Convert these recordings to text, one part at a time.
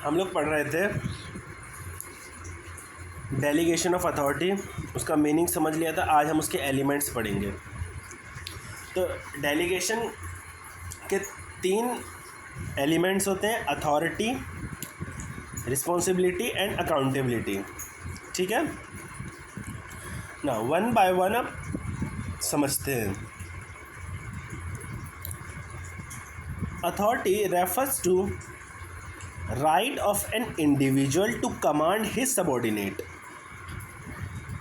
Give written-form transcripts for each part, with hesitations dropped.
हम लोग पढ़ रहे थे डेलीगेशन ऑफ अथॉरिटी, उसका मीनिंग समझ लिया था। आज हम उसके एलिमेंट्स पढ़ेंगे। तो डेलीगेशन के 3 एलिमेंट्स होते हैं, अथॉरिटी, रिस्पॉन्सिबिलिटी एंड अकाउंटेबिलिटी। ठीक है ना, वन बाय वन अब समझते हैं। Authority refers to right of an individual to command his subordinate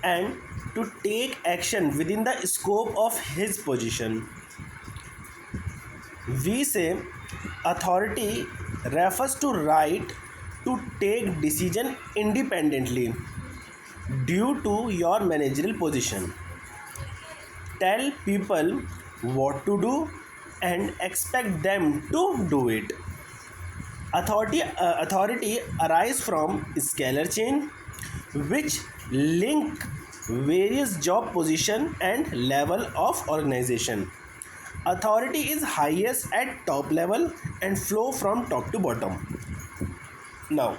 and to take action within the scope of his position. We say authority refers to right to take decision independently due to your managerial position. Tell people what to do and expect them to do it. Authority arise from scalar chain which link various job position and level of organization. Authority is highest at top level and flow from top to bottom. Now,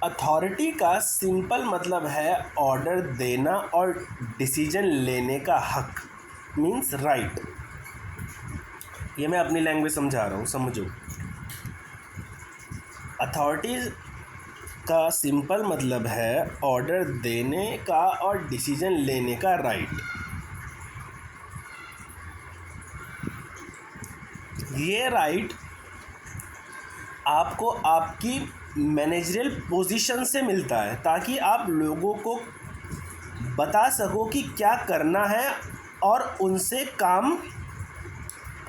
authority का simple मतलब है order देना और decision लेने का हक, means right. ये मैं अपनी लैंग्वेज समझा रहा हूँ, समझो। अथॉरिटी का सिंपल मतलब है ऑर्डर देने का और डिसीजन लेने का राइट। ये राइट आपको आपकी मैनेजरियल पोजीशन से मिलता है ताकि आप लोगों को बता सको कि क्या करना है और उनसे काम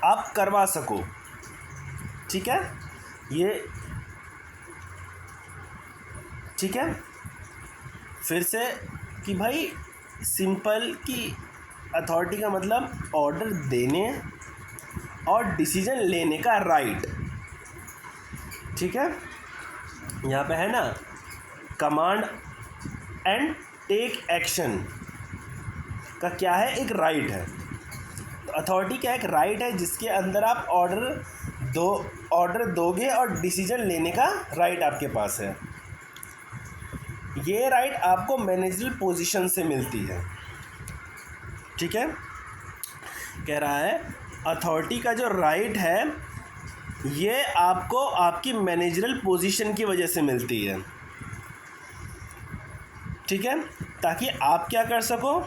आप करवा सको। ठीक है, ये ठीक है। फिर से कि भाई सिंपल कि अथॉरिटी का मतलब ऑर्डर देने और डिसीजन लेने का राइट। ठीक है, यहाँ पे है ना, कमांड एंड टेक एक्शन का क्या है, एक राइट है। तो अथॉरिटी क्या एक राइट है जिसके अंदर आप ऑर्डर दोगे और डिसीजन लेने का राइट आपके पास है। ये राइट आपको मैनेजरियल पोजीशन से मिलती है। ठीक है, कह रहा है अथॉरिटी का जो राइट है ये आपको आपकी मैनेजरियल पोजीशन की वजह से मिलती है। ठीक है, ताकि आप क्या कर सको,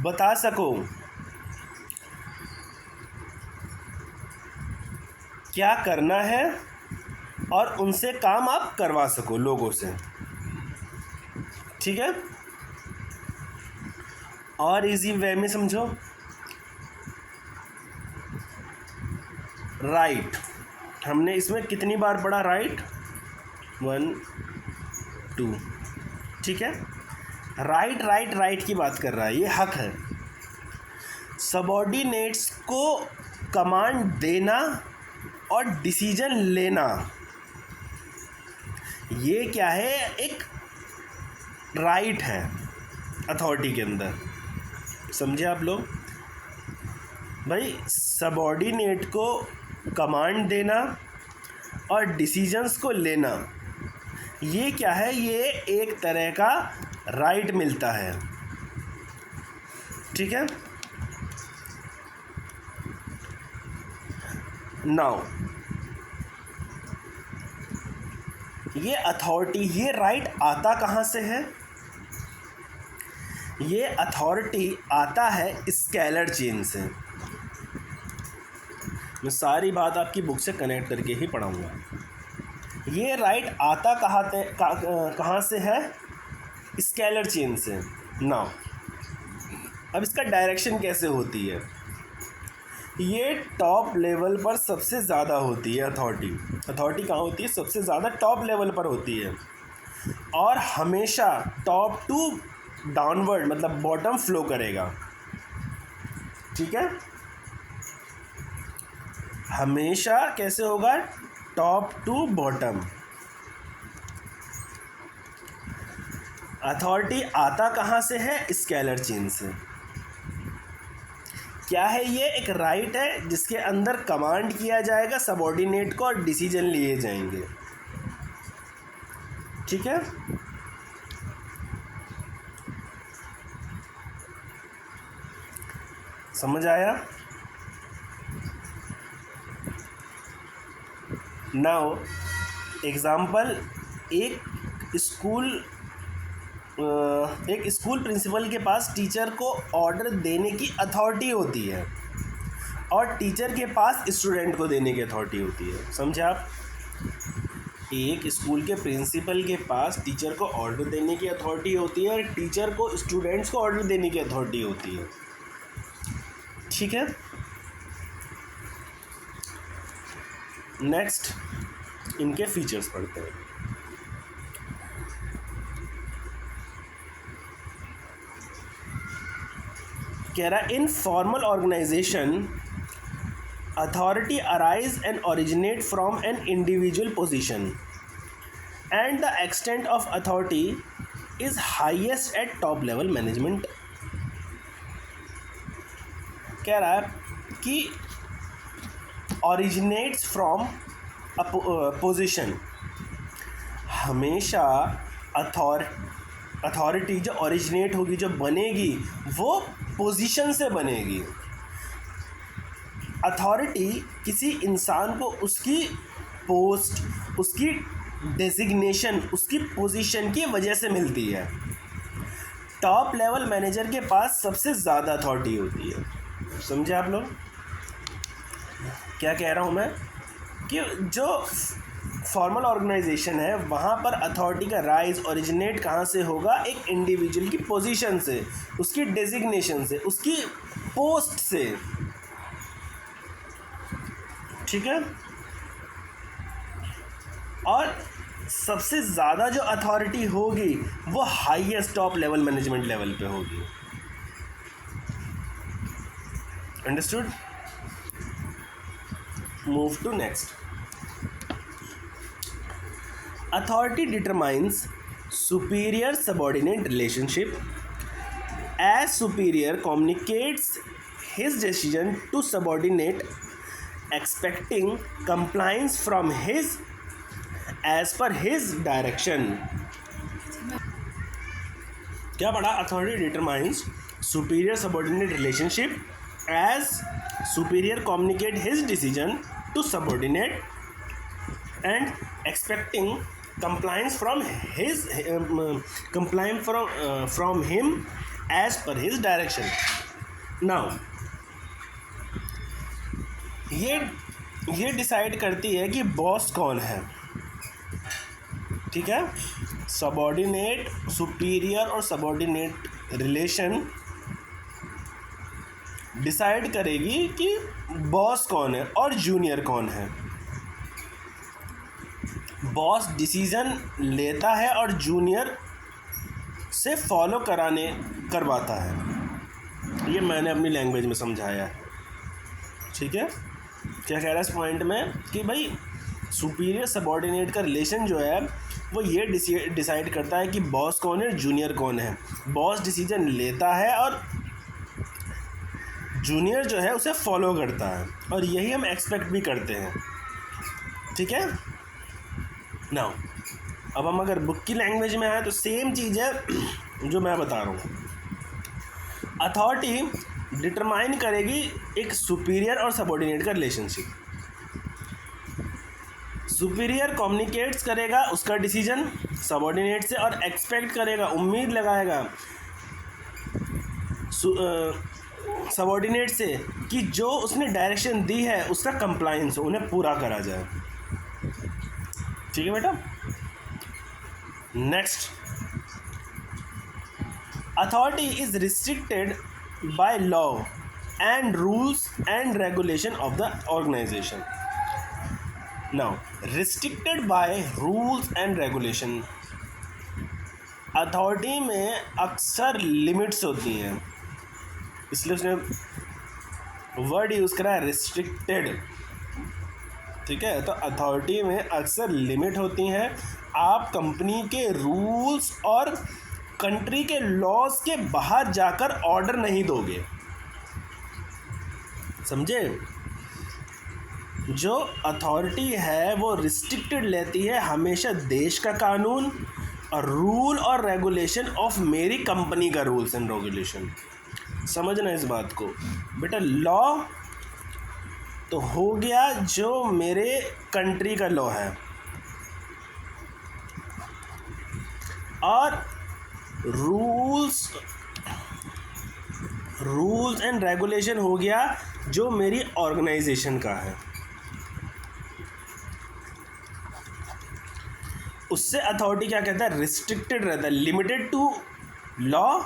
बता सको क्या करना है और उनसे काम आप करवा सको लोगों से। ठीक है, और इजी वे में समझो। राइट हमने इसमें कितनी बार पढ़ा, राइट 1 2। ठीक है, राइट की बात कर रहा है, ये हक है। सबॉर्डिनेट्स को कमांड देना और डिसीजन लेना, ये क्या है, एक राइट है अथॉरिटी के अंदर। समझे आप लोग भाई, सबॉर्डिनेट को कमांड देना और डिसीजंस को लेना, ये क्या है, ये एक तरह का राइट मिलता है। ठीक है, नाउ ये अथॉरिटी, ये राइट आता कहाँ से है? ये अथॉरिटी आता है स्केलर चेन से। मैं सारी बात आपकी बुक से कनेक्ट करके ही पढ़ाऊँगा। ये राइट आता कहाँ से है? स्केलर चेन से। नाउ अब इसका डायरेक्शन कैसे होती है? ये टॉप लेवल पर सबसे ज़्यादा होती है अथॉरिटी कहाँ होती है? सबसे ज़्यादा टॉप लेवल पर होती है और हमेशा टॉप टू डाउनवर्ड मतलब बॉटम फ्लो करेगा। ठीक है, हमेशा कैसे होगा? Top to bottom. अथॉरिटी आता कहाँ से है? स्केलर चेन से। क्या है ये? एक राइट है जिसके अंदर कमांड किया जाएगा सबऑर्डिनेट को और डिसीजन लिए जाएंगे। ठीक है, समझ आया? नाउ एग्जाम्पल, एक स्कूल प्रिंसिपल के पास टीचर को ऑर्डर देने की अथॉरिटी होती है और टीचर के पास स्टूडेंट को देने की अथॉरिटी होती है। समझे आप? एक स्कूल के प्रिंसिपल के पास टीचर को ऑर्डर देने की अथॉरिटी होती है और टीचर को स्टूडेंट्स को ऑर्डर देने की अथॉरिटी होती है। ठीक है, नेक्स्ट इनके फीचर्स पढ़ते हैं। कह रहा in formal organization authority arise and originate from an individual position and the extent of authority is highest at top level management. कह रहा है कि ओरिजिनेट्स फ्रॉम पोजीशन, हमेशा अथॉरिटी जो ओरिजिनेट होगी, जो बनेगी, वो पोजीशन से बनेगी। अथॉरिटी किसी इंसान को उसकी पोस्ट, उसकी डेजिग्नेशन, उसकी पोजीशन की वजह से मिलती है। टॉप लेवल मैनेजर के पास सबसे ज़्यादा अथॉरिटी होती है। समझे आप लोग क्या कह रहा हूँ मैं? कि जो फॉर्मल ऑर्गेनाइजेशन है वहाँ पर अथॉरिटी का राइज ओरिजिनेट कहाँ से होगा? एक इंडिविजुअल की पोजीशन से, उसकी डेजिग्नेशन से, उसकी पोस्ट से। ठीक है, और सबसे ज़्यादा जो अथॉरिटी होगी वो highest top level management level पे होगी। Understood? Move to next. Authority determines superior subordinate relationship as superior communicates his decision to subordinate expecting compliance from his as per his direction। क्या पढ़ा? Authority determines superior subordinate relationship as superior communicate his decision to subordinate and expecting compliance from his from him as per his direction। now ये decide करती है कि boss कौन है। ठीक है, सबऑर्डिनेट, सुपीरियर और सबऑर्डिनेट रिलेशन डिसाइड करेगी कि बॉस कौन है और जूनियर कौन है। बॉस डिसीज़न लेता है और जूनियर से फॉलो करवाता है। ये मैंने अपनी लैंग्वेज में समझाया है। ठीक है, क्या कह रहा है इस पॉइंट में? कि भाई सुपीरियर सबऑर्डिनेट का रिलेशन जो है वो ये डिसाइड करता है कि बॉस कौन है, जूनियर कौन है। बॉस डिसीजन लेता है और जूनियर जो है उसे फॉलो करता है, और यही हम एक्सपेक्ट भी करते हैं। ठीक है, नाउ अब हम अगर बुक की लैंग्वेज में आए तो सेम चीज़ है जो मैं बता रहा हूँ। अथॉरिटी डिटरमाइन करेगी एक सुपीरियर और सबऑर्डिनेट का रिलेशनशिप। सुपीरियर कम्युनिकेट्स करेगा उसका डिसीजन सबऑर्डिनेट से और एक्सपेक्ट करेगा, उम्मीद लगाएगा सबऑर्डिनेट से कि जो उसने डायरेक्शन दी है उसका कंप्लायंस हो, उन्हें पूरा करा जाए। ठीक है बेटा, next. Authority is restricted by law and rules and regulation of the organization. Now restricted by rules and regulation, authority में अक्सर लिमिट्स होती हैं, इसलिए उसने वर्ड यूज़ करा है रिस्ट्रिक्टेड। ठीक है, तो अथॉरिटी में अक्सर लिमिट होती हैं। आप कंपनी के रूल्स और कंट्री के लॉज के बाहर जाकर ऑर्डर नहीं दोगे। समझे? जो अथॉरिटी है वो रिस्ट्रिक्टेड लेती है हमेशा देश का कानून और रूल और रेगुलेशन ऑफ मेरी कंपनी का रूल्स एंड रेगुलेशन। समझना इस बात को बेटा। लॉ तो हो गया जो मेरे कंट्री का लॉ है, और रूल्स एंड रेगुलेशन हो गया जो मेरी ऑर्गेनाइजेशन का है। उससे अथॉरिटी क्या कहता है? रिस्ट्रिक्टेड रहता है, limited to law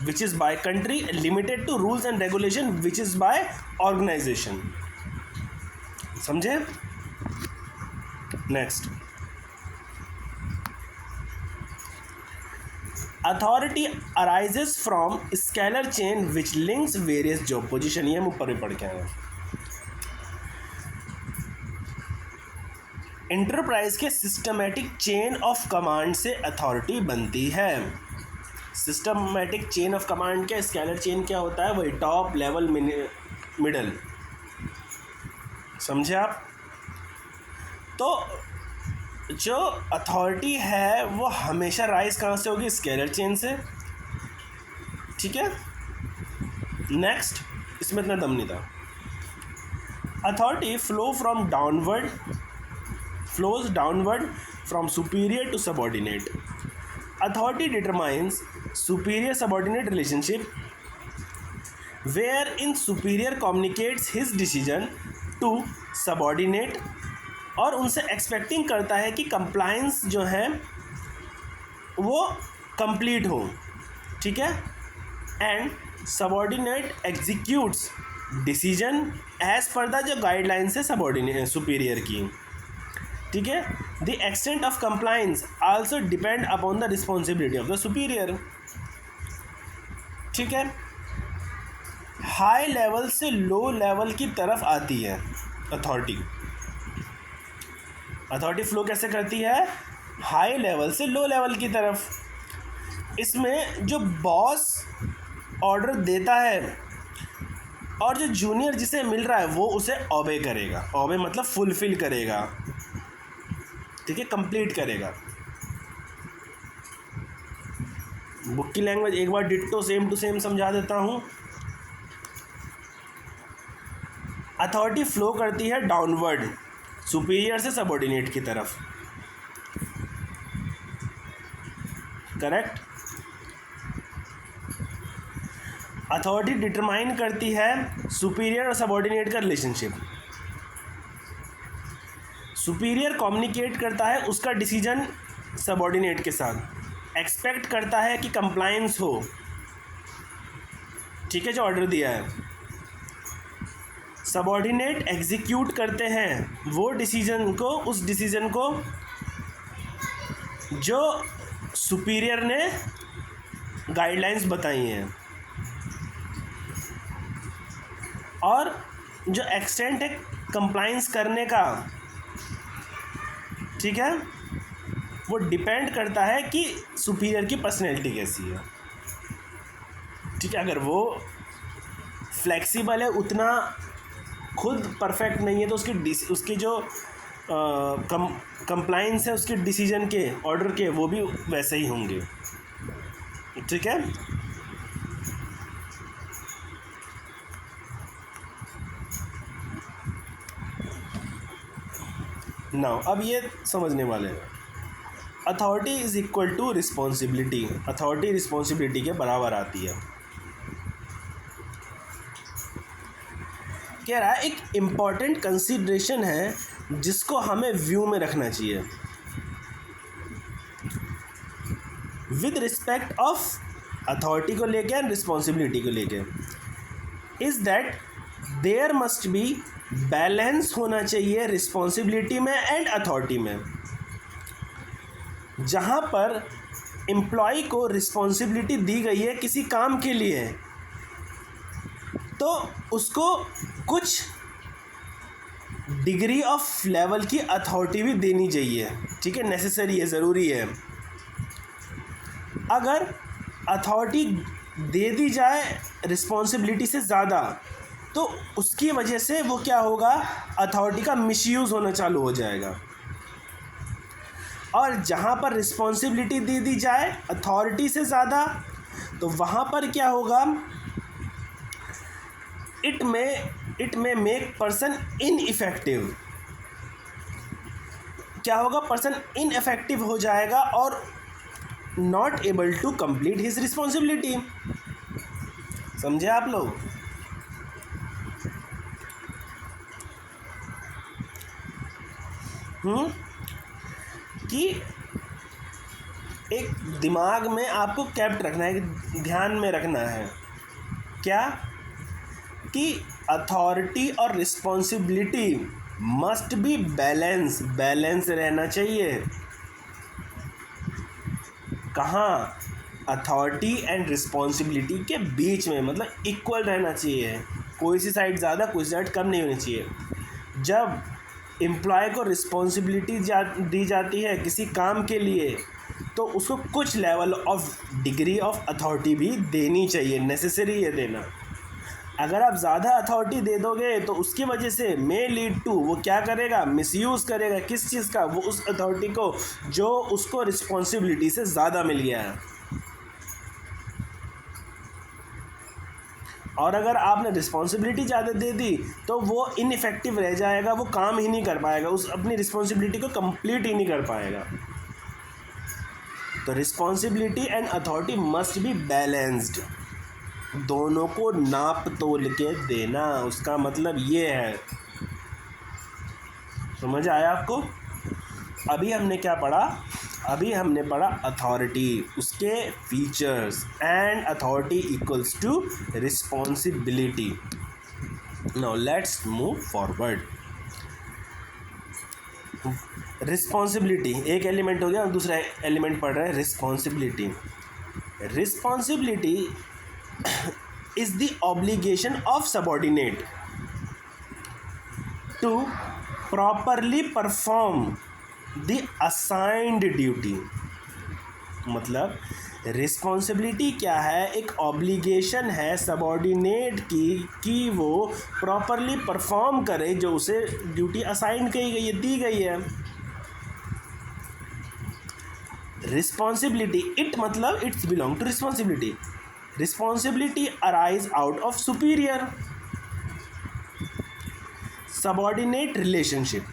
which is by country, limited to rules and regulation which is by organisation. समझे? Next, authority arises from scalar chain which links various job position. ये हम ऊपर भी पढ़ के आए हैं। इंटरप्राइज के सिस्टमैटिक चेन ऑफ कमांड से अथॉरिटी बनती है। सिस्टमैटिक चेन ऑफ कमांड क्या? स्केलर चेन क्या होता है? वही टॉप, लेवल, मिडल। समझे आप? तो जो अथॉरिटी है वो हमेशा राइज कहाँ से होगी? स्केलर चेन से। ठीक है। नेक्स्ट, इसमें इतना दम नहीं था। Authority flows downward from superior to subordinate. Authority determines superior subordinate relationship wherein superior communicates his decision to subordinate और उनसे एक्सपेक्टिंग करता है कि कंप्लायंस जो है वो कंप्लीट हो। ठीक है। And subordinate executes decision as per the जो गाइडलाइंस है सबॉर्डिनेट सुपीरियर की। ठीक है। The extent of compliance also depend upon the responsibility of the superior. ठीक है। हाई लेवल से लो लेवल की तरफ आती है अथॉरिटी। अथॉरिटी फ्लो कैसे करती है? हाई लेवल से लो लेवल की तरफ। इसमें जो बॉस ऑर्डर देता है और जो जूनियर जिसे मिल रहा है वो उसे ओबे करेगा। ओबे मतलब फुलफिल करेगा। ठीक है, कंप्लीट करेगा। बुक की लैंग्वेज एक बार डिट्टो सेम टू सेम समझा देता हूँ। अथॉरिटी फ्लो करती है डाउनवर्ड, सुपीरियर से सबऑर्डिनेट की तरफ। करेक्ट। अथॉरिटी डिटरमाइन करती है सुपीरियर और सबऑर्डिनेट का रिलेशनशिप। सुपीरियर कम्युनिकेट करता है उसका डिसीजन सबऑर्डिनेट के साथ, एक्सपेक्ट करता है कि कंप्लायंस हो। ठीक है, जो ऑर्डर दिया है। सबऑर्डिनेट एग्जीक्यूट करते हैं वो डिसीजन को, उस डिसीजन को जो सुपीरियर ने गाइडलाइंस बताई हैं। और जो एक्सटेंट है कंप्लायंस करने का, ठीक है, वो डिपेंड करता है कि सुपीरियर की पर्सनैलिटी कैसी है। ठीक है, अगर वो फ्लेक्सिबल है, उतना खुद परफेक्ट नहीं है, तो उसकी जो कंप्लायंस है उसके डिसीजन के, ऑर्डर के, वो भी वैसे ही होंगे। ठीक है। नाउ अब ये समझने वाले हैं, authority is equal to responsibility. Authority responsibility के बराबर आती है। कह रहा है एक इम्पॉर्टेंट कंसीडरेशन है जिसको हमें व्यू में रखना चाहिए विद रिस्पेक्ट ऑफ अथॉरिटी को लेके एंड रिस्पॉन्सिबिलिटी को लेके, is that there must be balance होना चाहिए रिस्पॉन्सिबिलिटी में एंड अथॉरिटी में। जहाँ पर एम्प्लॉय को रिस्पॉन्सिबिलिटी दी गई है किसी काम के लिए, तो उसको कुछ डिग्री ऑफ लेवल की अथॉरिटी भी देनी चाहिए। ठीक है, नेसेसरी है, ज़रूरी है। अगर अथॉरिटी दे दी जाए रिस्पॉन्सिबिलिटी से ज़्यादा, तो उसकी वजह से वो क्या होगा, अथॉरिटी का मिसयूज़ होना चालू हो जाएगा। और जहाँ पर रिस्पॉन्सिबिलिटी दे दी जाए अथॉरिटी से ज़्यादा, तो वहाँ पर क्या होगा, it may make person ineffective. क्या होगा, पर्सन इनइफेक्टिव हो जाएगा और not able to complete his responsibility. समझे आप लोग? कि एक दिमाग में आपको कैप्ट रखना है, ध्यान में रखना है क्या, कि अथॉरिटी और रिस्पॉन्सिबिलिटी मस्ट बी बैलेंस रहना चाहिए। कहाँ, अथॉरिटी एंड रिस्पॉन्सिबिलिटी के बीच में, मतलब इक्वल रहना चाहिए। कोई सी साइड ज़्यादा, कोई सी साइड कम नहीं होनी चाहिए। जब एम्प्लॉय को रिस्पॉन्सिबिलिटी दी जाती है किसी काम के लिए, तो उसको कुछ level of degree of authority भी देनी चाहिए, नेसेसरी है देना। अगर आप ज़्यादा अथॉरिटी दे दोगे तो उसकी वजह से मे लीड टू, वो क्या करेगा, मिसयूज़ करेगा। किस चीज़ का, वो उस अथॉरिटी को जो उसको रिस्पॉन्सिबिलिटी से ज़्यादा मिल गया है। और अगर आपने रिस्पॉन्सिबिलिटी ज़्यादा दे दी तो वो इनइफेक्टिव रह जाएगा, वो काम ही नहीं कर पाएगा, उस अपनी रिस्पॉन्सिबिलिटी को कंप्लीट ही नहीं कर पाएगा। तो responsibility and authority must be balanced, दोनों को नाप तोल के देना, उसका मतलब ये है। समझ आया आपको? अभी हमने क्या पढ़ा, अभी हमने पढ़ा अथॉरिटी, उसके features, and authority equals to responsibility. Now let's move forward. Responsibility एक एलिमेंट हो गया, और दूसरा एलिमेंट पढ़ रहे हैं responsibility. Responsibility is the obligation of subordinate to properly perform the assigned duty। मतलब रिस्पॉन्सिबिलिटी क्या है, एक ऑब्लिगेशन है सबॉर्डिनेट की कि वो प्रॉपरली परफॉर्म करे जो उसे ड्यूटी असाइन की गई है, दी गई है। रिस्पॉन्सिबिलिटी, इट मतलब it's belong to responsibility. Responsibility arise out of superior subordinate relationship.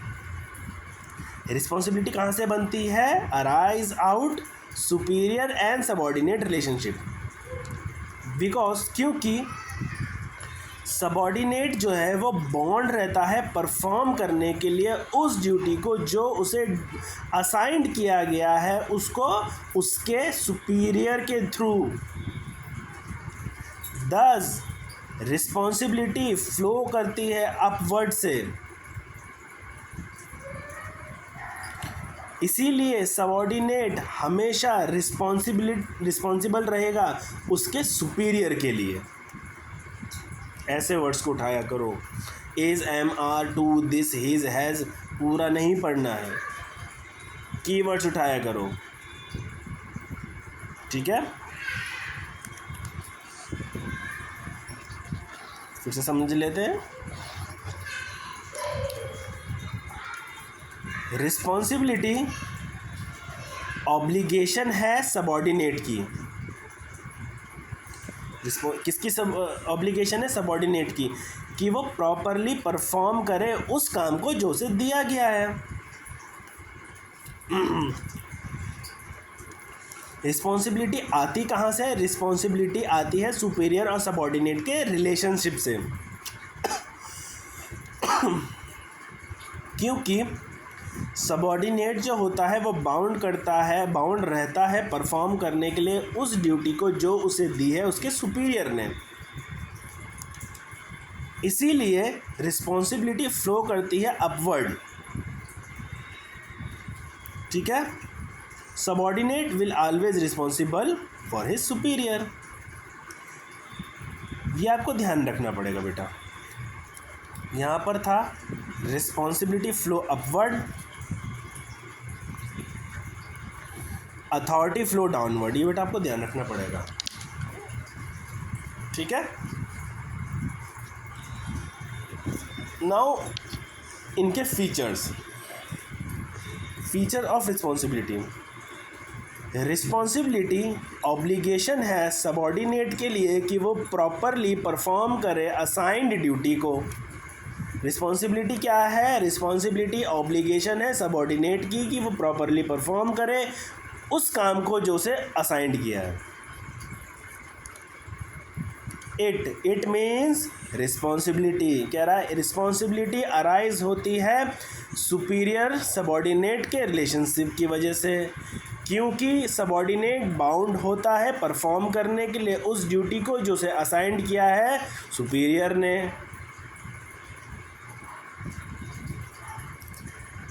Responsibility कहाँ से बनती है, arise out superior and subordinate relationship. Because, क्योंकि सबॉर्डिनेट जो है वो बॉन्ड रहता है परफॉर्म करने के लिए उस ड्यूटी को जो उसे असाइंड किया गया है, उसको उसके सुपीरियर के थ्रू। दस रिस्पॉन्सिबिलिटी फ्लो करती है अपवर्ड से, इसीलिए सबॉर्डिनेट हमेशा रिस्पॉन्सिबल रहेगा उसके सुपीरियर के लिए। ऐसे वर्ड्स को उठाया करो, is, am, are, to, this, his, has, पूरा नहीं पढ़ना है, कीवर्ड्स उठाया करो, ठीक है। फिर से समझ लेते हैं। रिस्पॉन्सिबिलिटी ऑब्लिगेशन है सबॉर्डिनेट की। किसकी सब ऑब्लिगेशन है, सबॉर्डिनेट की, कि वो प्रॉपरली परफॉर्म करे उस काम को जो उसे दिया गया है। रिस्पॉन्सिबिलिटी आती कहाँ से, रिस्पॉन्सिबिलिटी आती है सुपीरियर और सबॉर्डिनेट के रिलेशनशिप से। क्योंकि सबॉर्डिनेट जो होता है वो बाउंड रहता है परफॉर्म करने के लिए उस ड्यूटी को जो उसे दी है उसके सुपीरियर ने। इसीलिए रिस्पॉन्सिबिलिटी फ्लो करती है अपवर्ड, ठीक है। Subordinate will always responsible for his superior. ये आपको ध्यान रखना पड़ेगा बेटा। यहाँ पर था responsibility flow upward, authority flow downward, ये बेटा आपको ध्यान रखना पड़ेगा, ठीक है। नाउ इनके फीचर ऑफ रिस्पॉन्सिबिलिटी ऑब्लिगेशन है सबॉर्डिनेट के लिए कि वो प्रॉपरली परफॉर्म करे असाइंड ड्यूटी को। रिस्पॉन्सिबिलिटी क्या है? रिस्पॉन्सिबिलिटी ऑब्लिगेशन है सबॉर्डिनेट की कि वो प्रॉपरली परफॉर्म करे उस काम को जो उसे असाइंड किया है। इट मीन्स रिस्पॉन्सिबिलिटी, कह रहा है रिस्पॉन्सिबिलिटी अराइज होती है सुपीरियर सबॉर्डिनेट के रिलेशनशिप की वजह से, क्योंकि सबॉर्डिनेट बाउंड होता है परफॉर्म करने के लिए उस ड्यूटी को जो उसे असाइंड किया है सुपीरियर ने।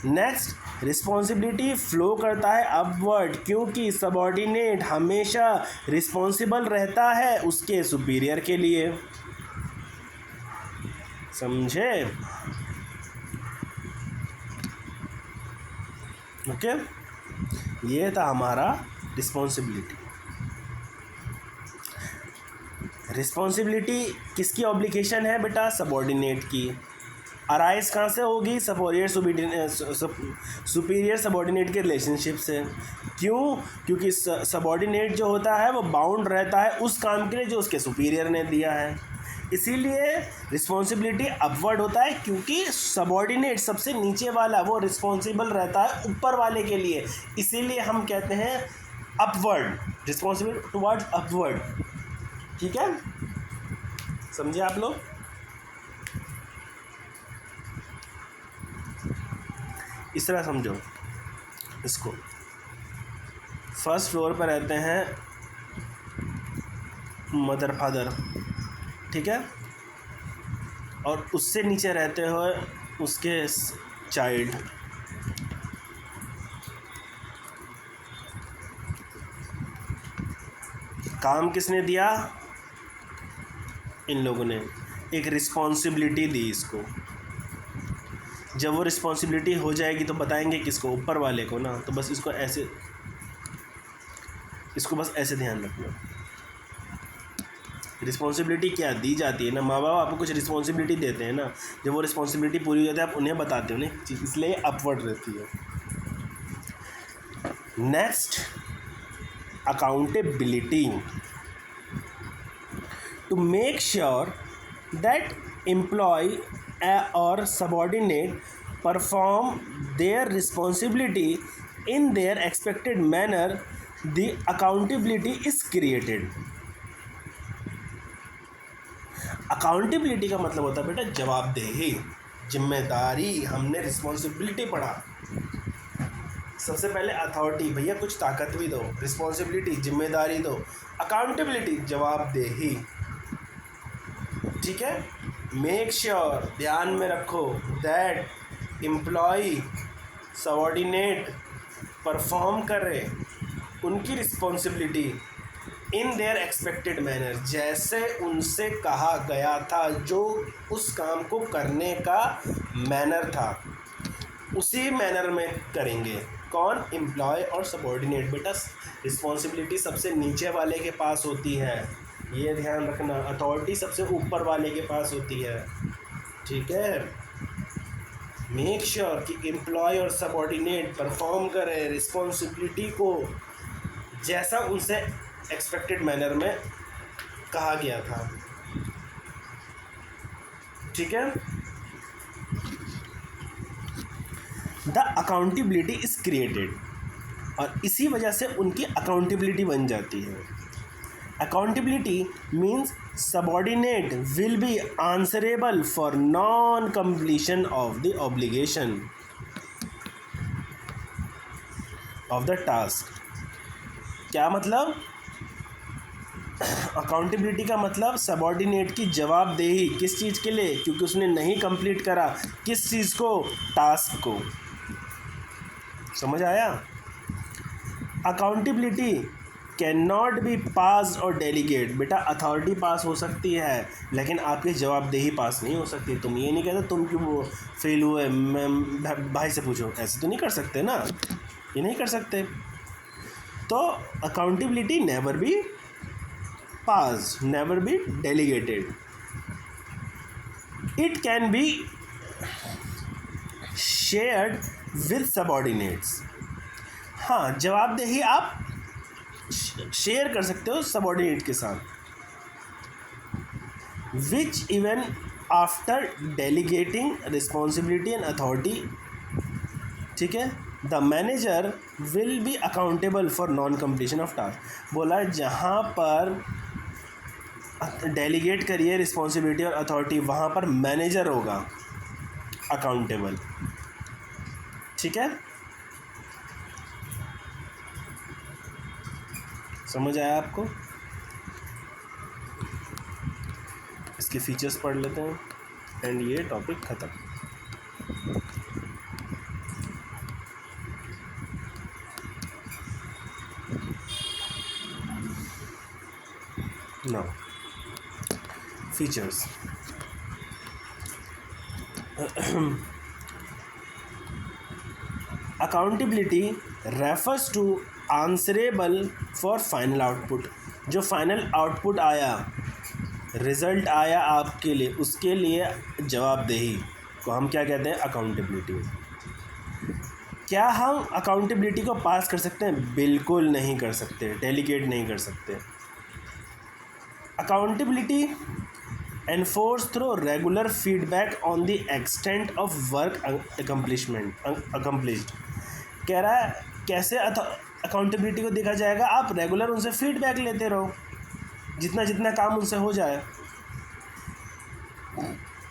नेक्स्ट, रिस्पॉन्सिबिलिटी फ्लो करता है अपवर्ड, क्योंकि सबॉर्डिनेट हमेशा रिस्पॉन्सिबल रहता है उसके सुपीरियर के लिए। समझे? ओके, ये था हमारा रिस्पॉन्सिबिलिटी किसकी ऑब्लिगेशन है बेटा? सबॉर्डिनेट की। अराइज कहाँ से होगी? सुपीरियर सबॉर्डिनेट के रिलेशनशिप से। क्यों? क्योंकि सबॉर्डिनेट जो होता है वो बाउंड रहता है उस काम के लिए जो उसके सुपीरियर ने दिया है, इसीलिए रिस्पॉन्सिबिलिटी अपवर्ड होता है, क्योंकि सबॉर्डिनेट सबसे नीचे वाला वो रिस्पॉन्सिबल रहता है ऊपर वाले के लिए, इसीलिए हम कहते हैं अपवर्ड, रिस्पॉन्सिबल टुवर्ड्स अपवर्ड। ठीक है, समझे आप लोग? इस तरह समझो इसको। फर्स्ट फ्लोर पर रहते हैं मदर फादर, ठीक है, और उससे नीचे रहते हो उसके चाइल्ड। काम किसने दिया? इन लोगों ने एक रिस्पॉन्सिबिलिटी दी इसको। जब वो रिस्पॉन्सिबिलिटी हो जाएगी तो बताएंगे किसको? ऊपर वाले को ना। तो बस इसको बस ऐसे ध्यान रखना। रिस्पॉन्सिबिलिटी क्या दी जाती है ना, माँ बाप आपको कुछ रिस्पॉन्सिबिलिटी देते हैं ना, जब वो रिस्पॉन्सिबिलिटी पूरी हो जाती है आप उन्हें बताते हो ना, इसलिए अपवर्ड रहती है। Next, accountability. To make sure that employee or subordinate perform their responsibility in their expected manner, the accountability is created. Accountability का मतलब होता है बेटा जवाबदेही, जिम्मेदारी। हमने रिस्पॉन्सिबिलिटी पढ़ा, सबसे पहले अथॉरिटी, भैया कुछ ताकत भी दो, रिस्पॉन्सिबिलिटी जिम्मेदारी दो, अकाउंटेबिलिटी जवाबदेही। ठीक है, मेक श्योर ध्यान में रखो दैट एम्प्लॉय सबॉर्डिनेट परफॉर्म करे उनकी responsibility in their expected manner, जैसे उनसे कहा गया था, जो उस काम को करने का मैनर था उसी मैनर में करेंगे। कौन? एम्प्लॉय और सबॉर्डिनेट। बेटा रिस्पॉन्सिबिलिटी सबसे नीचे वाले के पास होती है, ये ध्यान रखना। अथॉरिटी सबसे ऊपर वाले के पास होती है। ठीक है, मेक श्योर कि एम्प्लॉय और सबॉर्डिनेट परफॉर्म करें रिस्पॉन्सिबिलिटी को जैसा उनसे एक्सपेक्टेड मैनर में कहा गया था। ठीक है, द अकाउंटेबिलिटी इज क्रिएटेड, और इसी वजह से उनकी अकाउंटेबिलिटी बन जाती है। Accountability means subordinate will be answerable for non-completion of the obligation of the task. क्या मतलब? अकाउंटेबिलिटी का मतलब सबॉर्डिनेट की जवाबदेही। किस चीज़ के लिए? क्योंकि उसने नहीं कंप्लीट करा किस चीज़ को? टास्क को। समझ आया? अकाउंटेबिलिटी कैन नॉट बी पास और डेलीगेट। बेटा अथॉरिटी पास हो सकती है लेकिन आपकी जवाबदेही पास नहीं हो सकती। तुम ये नहीं कहते तुम क्यों वो फेल हुए, मैं भाई से पूछो, ऐसे तो नहीं कर सकते ना, ये नहीं कर सकते। तो accountability never be pass, never be delegated. It can be shared with subordinates. हाँ, जवाबदेही आप शेयर कर सकते हो सबॉर्डिनेट के साथ। Which even after delegating responsibility and authority, ठीक है, the manager will be accountable for non completion of task. बोला जहाँ पर डेलीगेट करिए रिस्पॉन्सिबिलिटी और अथॉरिटी, वहाँ पर मैनेजर होगा अकाउंटेबल। ठीक है, समझ आया आपको? इसके फीचर्स पढ़ लेते हैं एंड ये टॉपिक ख़त्म। Now features. Accountability refers to answerable for final output. जो फाइनल आउटपुट आया, रिज़ल्ट आया आपके लिए, उसके लिए जवाबदेही को हम क्या कहते हैं? अकाउंटेबिलिटी। क्या हम अकाउंटेबिलिटी को पास कर सकते हैं? बिल्कुल नहीं कर सकते, डेलीगेट नहीं कर सकते। Accountability enforce through regular feedback on the extent of work accomplished. कह रहा है कैसे अकाउंटेबिलिटी को देखा जाएगा? आप रेगुलर उनसे फीडबैक लेते रहो, जितना जितना काम उनसे हो जाए।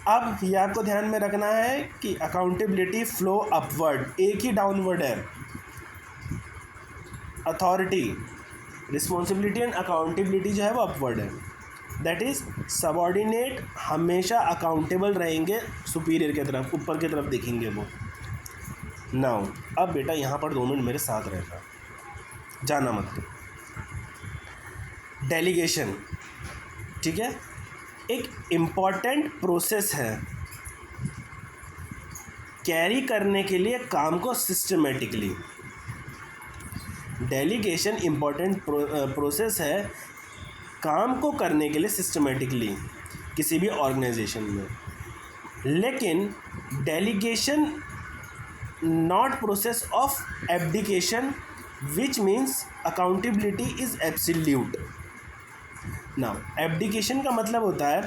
अब ये आपको ध्यान में रखना है कि अकाउंटेबिलिटी फ्लो अपवर्ड, एक ही डाउनवर्ड है। अथॉरिटी, रिस्पॉन्सिबिलिटी एंड अकाउंटेबिलिटी जो है वो अपवर्ड है। दैट इज़ सबॉर्डिनेट हमेशा अकाउंटेबल रहेंगे सुपीरियर की तरफ, ऊपर की तरफ देखेंगे वो। नाउ अब बेटा यहाँ पर 2 मिनट मेरे साथ रहना, जाना मत। डेलीगेशन, ठीक है, एक इम्पॉर्टेंट प्रोसेस है कैरी करने के लिए काम को सिस्टमेटिकली। डेलीगेशन इम्पॉर्टेंट प्रोसेस है काम को करने के लिए सिस्टमेटिकली किसी भी ऑर्गेनाइजेशन में। लेकिन delegation not process of abdication, which means accountability is absolute. Now abdication का मतलब होता है